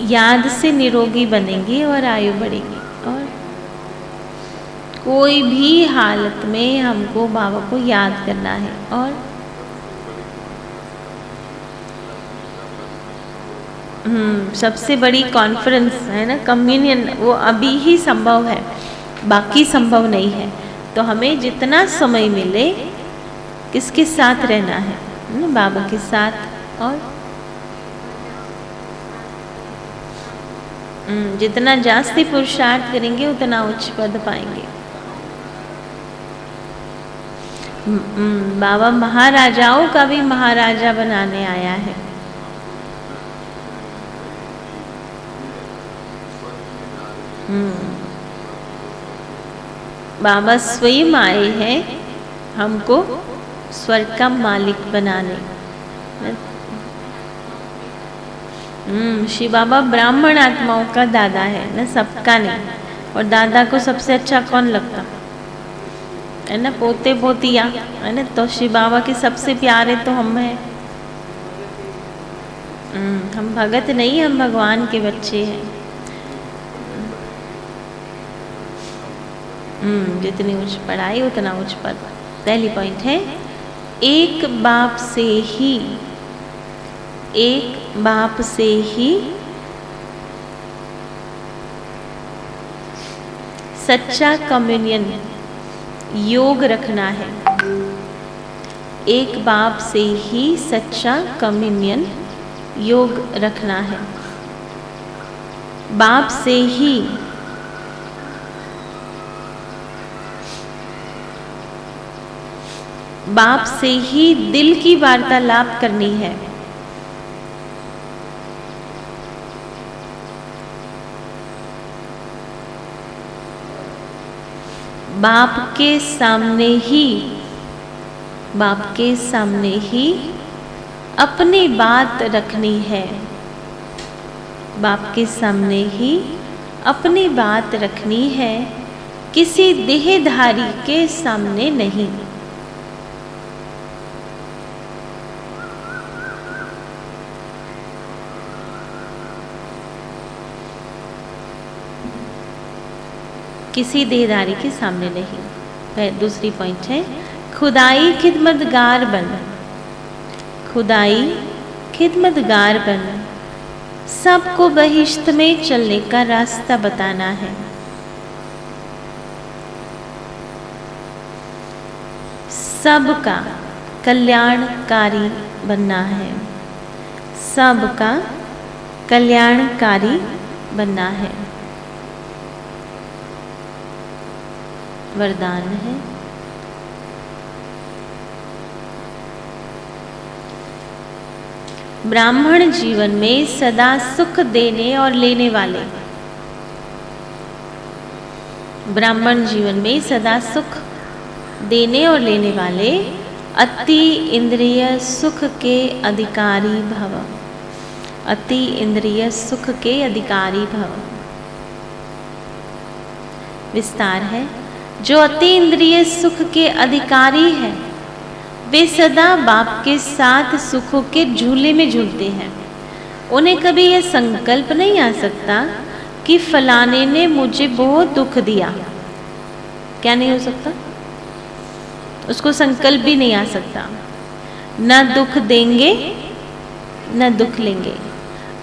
याद से निरोगी बनेंगे और आयु बढ़ेगी। और कोई भी हालत में हमको बाबा को याद करना है। और सबसे बड़ी कॉन्फ्रेंस है ना कम्युनियन, वो अभी ही संभव है, बाकी संभव नहीं है। तो हमें जितना समय मिले किसके साथ रहना है? बाबा के साथ। और जितना जास्ती पुरुषार्थ करेंगे उतना उच्च पद पाएंगे। बाबा महाराजाओं का भी महाराजा बनाने आया है। बाबा स्वयं आए हैं हमको स्वर्ग का मालिक बनाने। शिव बाबा ब्राह्मण आत्माओं का दादा है ना, सबका नहीं। और दादा को सबसे अच्छा कौन लगता है ना, पोते पोतिया है ना। तो शिव बाबा के सबसे प्यारे तो हम हैं। हम भगत नहीं, हम भगवान के बच्चे हैं। जितनी उच्च पढ़ाई उतना उच्च पद। पहली पॉइंट है, एक बाप से ही सच्चा कम्युनियन योग रखना है। एक बाप से ही सच्चा कम्युनियन योग रखना है। बाप से ही दिल की वार्तालाप करनी है। बाप के सामने ही अपनी बात रखनी है। बाप के सामने ही अपनी बात रखनी है, किसी देहधारी के सामने नहीं। किसी देहधारी के सामने नहीं। दूसरी पॉइंट है, खुदाई खिदमतगार बन सबको बहिश्त में चलने का रास्ता बताना है। सबका कल्याणकारी बनना है। सबका कल्याणकारी बनना है। वरदान है, ब्राह्मण जीवन में सदा सुख देने और लेने वाले। ब्राह्मण जीवन में सदा सुख देने और लेने वाले अति इंद्रिय सुख के अधिकारी भव। अति इंद्रिय सुख के अधिकारी भव। विस्तार है, जो अति इंद्रिय सुख के अधिकारी है वे सदा बाप के साथ सुखों के झूले में झूलते हैं। उन्हें कभी यह संकल्प नहीं आ सकता कि फलाने ने मुझे बहुत दुख दिया। क्या नहीं हो सकता? उसको संकल्प भी नहीं आ सकता। न दुख देंगे न दुख लेंगे।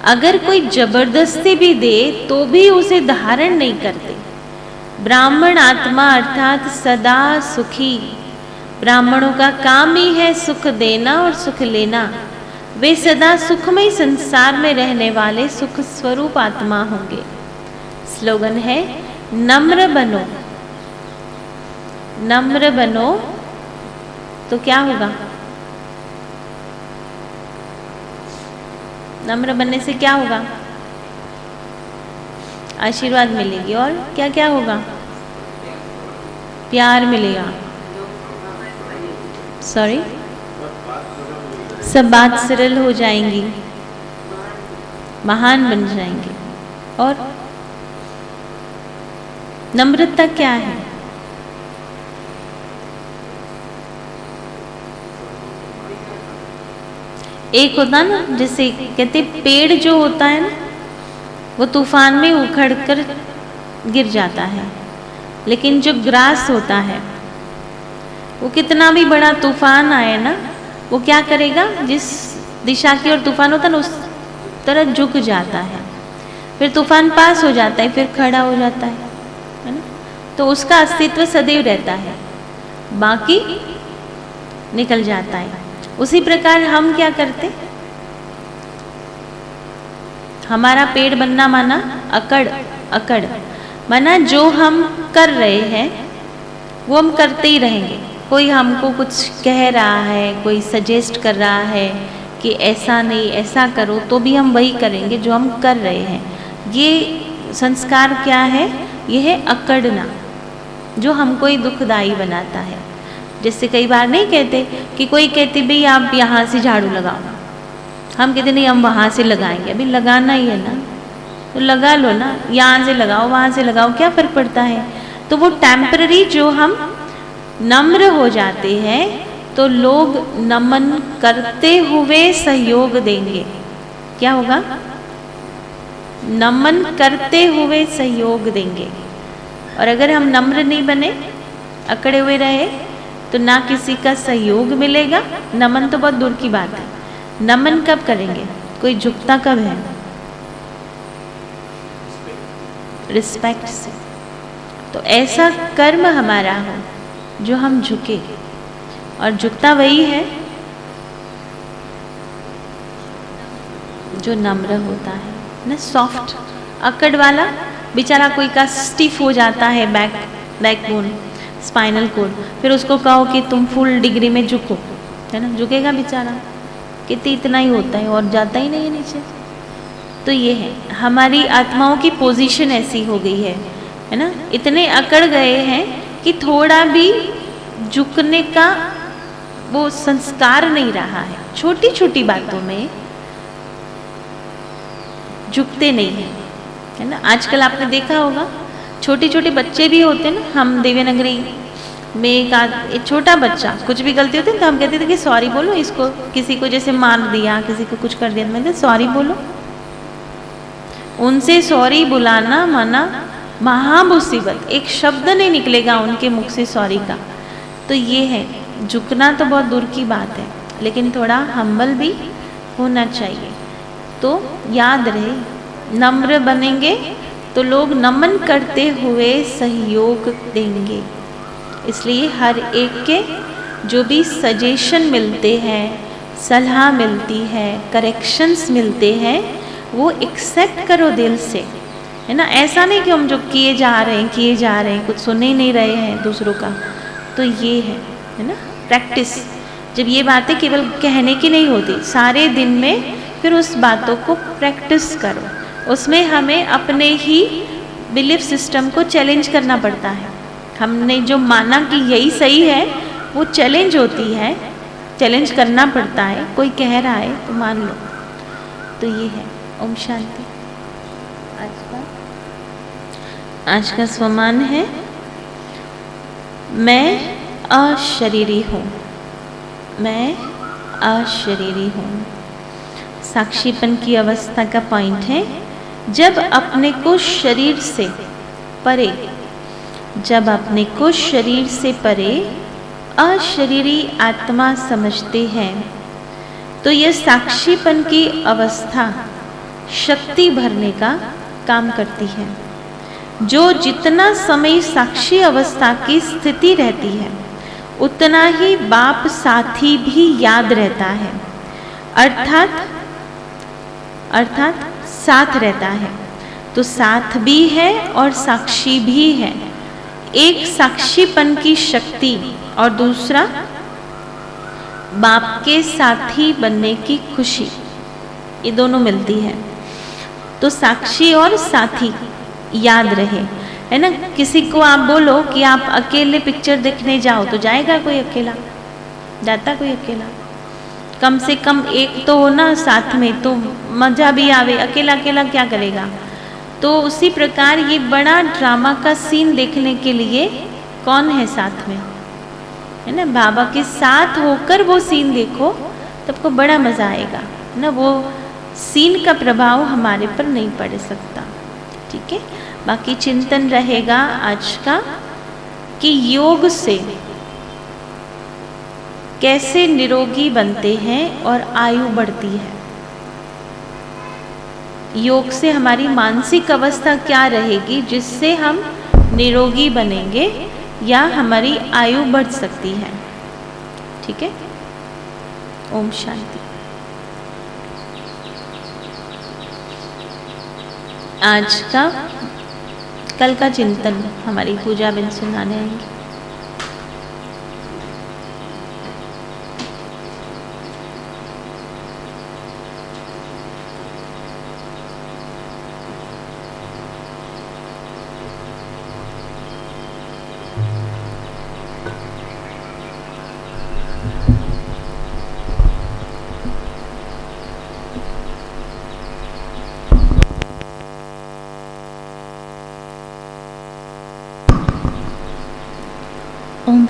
अगर कोई जबरदस्ती भी दे तो भी उसे धारण नहीं करते। ब्राह्मण आत्मा अर्थात सदा सुखी। ब्राह्मणों का काम ही है सुख देना और सुख लेना। वे सदा सुखमय संसार में रहने वाले सुख स्वरूप आत्मा होंगे। स्लोगन है, नम्र बनो। नम्र बनो तो क्या होगा? नम्र बनने से क्या होगा? आशीर्वाद मिलेगी। और क्या क्या होगा? प्यार मिलेगा। सॉरी, सब बात सरल हो जाएंगी, महान बन जाएंगे। और नम्रता क्या है? एक होता ना, जैसे कहते पेड़ जो होता है ना, वो तूफान में उखड़कर गिर जाता है, लेकिन जो ग्रास होता है वो कितना भी बड़ा तूफान आए ना, वो क्या करेगा? जिस दिशा की ओर तूफान होता है ना उस तरह झुक जाता है। फिर तूफान पास हो जाता है, फिर खड़ा हो जाता है ना। तो उसका अस्तित्व सदैव रहता है, बाकी निकल जाता है। उसी प्रकार हम क्या करते? हमारा पेड़ बनना माना अकड़ माना जो हम कर रहे हैं वो हम करते ही रहेंगे। कोई हमको कुछ कह रहा है, कोई सजेस्ट कर रहा है कि ऐसा नहीं ऐसा करो, तो भी हम वही करेंगे जो हम कर रहे हैं। ये संस्कार क्या है? यह है अकड़ना, जो हमको ही दुखदाई बनाता है। जैसे कई बार नहीं कहते कि कोई कहते भाई आप यहाँ से झाड़ू लगाओ, हम कहते नहीं हम वहाँ से लगाएंगे, अभी लगाना ही है ना, तो लगा लो ना, यहाँ से लगाओ वहाँ से लगाओ, क्या फ़र्क पड़ता है। तो वो टेम्पररी जो हम नम्र हो जाते हैं तो लोग नमन करते हुए सहयोग देंगे। क्या होगा? नमन करते हुए सहयोग देंगे। और अगर हम नम्र नहीं बने, अकड़े हुए रहे, तो ना किसी का सहयोग मिलेगा, नमन तो बहुत दूर की बात है। नमन कब करेंगे? कोई झुकता कब है? रिस्पेक्ट से। तो ऐसा कर्म हमारा हो जो हम झुके, और झुकता वही है जो नम्र होता है ना, सॉफ्ट। अकड़ वाला बेचारा कोई का स्टिफ हो जाता है, बैकबोन, स्पाइनल कोड, फिर उसको कहो कि तुम फुल डिग्री में झुको, है ना, झुकेगा बेचारा? कितनी इतना ही होता है और जाता ही नहीं है नीचे। तो ये है, हमारी आत्माओं की पोजीशन ऐसी हो गई है ना, इतने अकड़ गए हैं कि थोड़ा भी झुकने का वो संस्कार नहीं रहा है। छोटी छोटी बातों में झुकते नहीं हैं, है ना। आजकल आपने देखा होगा छोटे छोटे बच्चे भी होते हैं ना, हम देवनागरी में एक छोटा बच्चा कुछ भी गलती होती है तो हम कहते थे कि सॉरी बोलो इसको, किसी को जैसे मार दिया, किसी को कुछ कर दिया, मैं सॉरी बोलो। उनसे सॉरी बुलाना मना महा मुसीबत, एक शब्द नहीं निकलेगा उनके मुख से सॉरी का। तो ये है, झुकना तो बहुत दूर की बात है, लेकिन थोड़ा हम्बल भी होना चाहिए। तो याद रहे, नम्र बनेंगे तो लोग नमन करते हुए सहयोग देंगे। इसलिए हर एक के जो भी सजेशन मिलते हैं, सलाह मिलती है, करेक्शंस मिलते हैं, वो एक्सेप्ट करो दिल से, है ना। ऐसा नहीं कि हम जो किए जा रहे हैं कुछ सुन ही नहीं रहे हैं दूसरों का। तो ये है ना प्रैक्टिस। जब ये बातें केवल कहने की नहीं होती, सारे दिन में फिर उस बातों को प्रैक्टिस करो। उसमें हमें अपने ही बिलीफ सिस्टम को चैलेंज करना पड़ता है। हमने जो माना कि यही सही है, वो चैलेंज होती है, चैलेंज करना पड़ता है। कोई कह रहा है तो मान लो। तो ये है। ओम शांति। आज का स्वमान है, मैं अशरीरी हूँ, मैं अशरीरी हूँ। साक्षीपन की अवस्था का पॉइंट है, जब अपने को शरीर से परे, जब अपने को शरीर से परे अशरीरी आत्मा समझते हैं, तो यह साक्षीपन की अवस्था शक्ति भरने का काम करती है। जो जितना समय साक्षी अवस्था की स्थिति रहती है, उतना ही बाप साथी भी याद रहता है, अर्थात साथ रहता है। तो साथ भी है और साक्षी भी है। एक साक्षीपन की शक्ति और दूसरा बाप के साथी बनने की खुशी, ये दोनों मिलती है। तो साक्षी और साथी याद रहे, है ना। किसी को आप बोलो कि आप अकेले पिक्चर देखने जाओ, तो जाएगा कोई अकेला? जाता कोई अकेला? कम से कम एक तो हो ना साथ में, तो मज़ा भी आवे। अकेला अकेला क्या करेगा? तो उसी प्रकार ये बड़ा ड्रामा का सीन देखने के लिए कौन है साथ में, है ना। बाबा के साथ होकर वो सीन देखो, तब को बड़ा मज़ा आएगा ना। वो सीन का प्रभाव हमारे पर नहीं पड़ सकता। ठीक है। बाकी चिंतन रहेगा आज का कि योग से कैसे निरोगी बनते हैं और आयु बढ़ती है। योग से हमारी मानसिक अवस्था क्या रहेगी जिससे हम निरोगी बनेंगे या हमारी आयु बढ़ सकती है। ठीक है। ओम शांति। आज का कल का चिंतन हमारी पूजा बिन सुनाने आएंगे।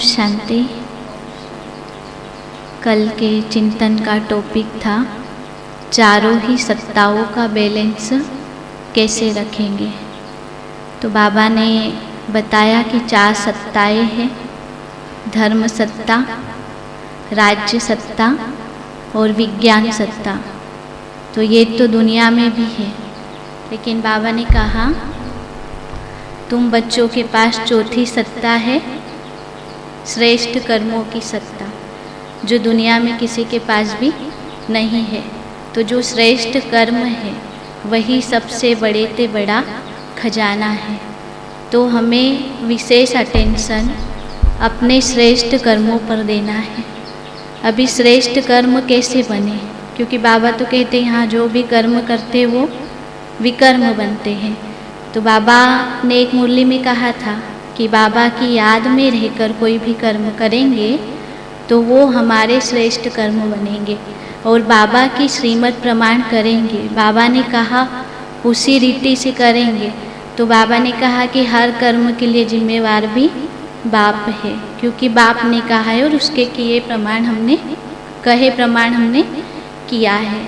शांति। कल के चिंतन का टॉपिक था चारों ही सत्ताओं का बैलेंस कैसे रखेंगे। तो बाबा ने बताया कि 4 सत्ताएं हैं, धर्म सत्ता, राज्य सत्ता और विज्ञान सत्ता। तो ये तो दुनिया में भी है, लेकिन बाबा ने कहा तुम बच्चों के पास चौथी सत्ता है, श्रेष्ठ कर्मों की सत्ता, जो दुनिया में किसी के पास भी नहीं है। तो जो श्रेष्ठ कर्म है वही सबसे बड़े से बड़ा खजाना है। तो हमें विशेष अटेंशन अपने श्रेष्ठ कर्मों पर देना है। अभी श्रेष्ठ कर्म कैसे बने, क्योंकि बाबा तो कहते हैं यहाँ जो भी कर्म करते वो विकर्म बनते हैं। तो बाबा ने एक मुरली में कहा था कि बाबा की याद में रहकर कोई भी कर्म करेंगे तो वो हमारे श्रेष्ठ कर्म बनेंगे और बाबा की श्रीमत प्रमाण करेंगे। बाबा ने कहा उसी रीति से करेंगे। तो बाबा ने कहा कि हर कर्म के लिए जिम्मेवार भी बाप है, क्योंकि बाप ने कहा है और उसके कहे प्रमाण हमने किया है।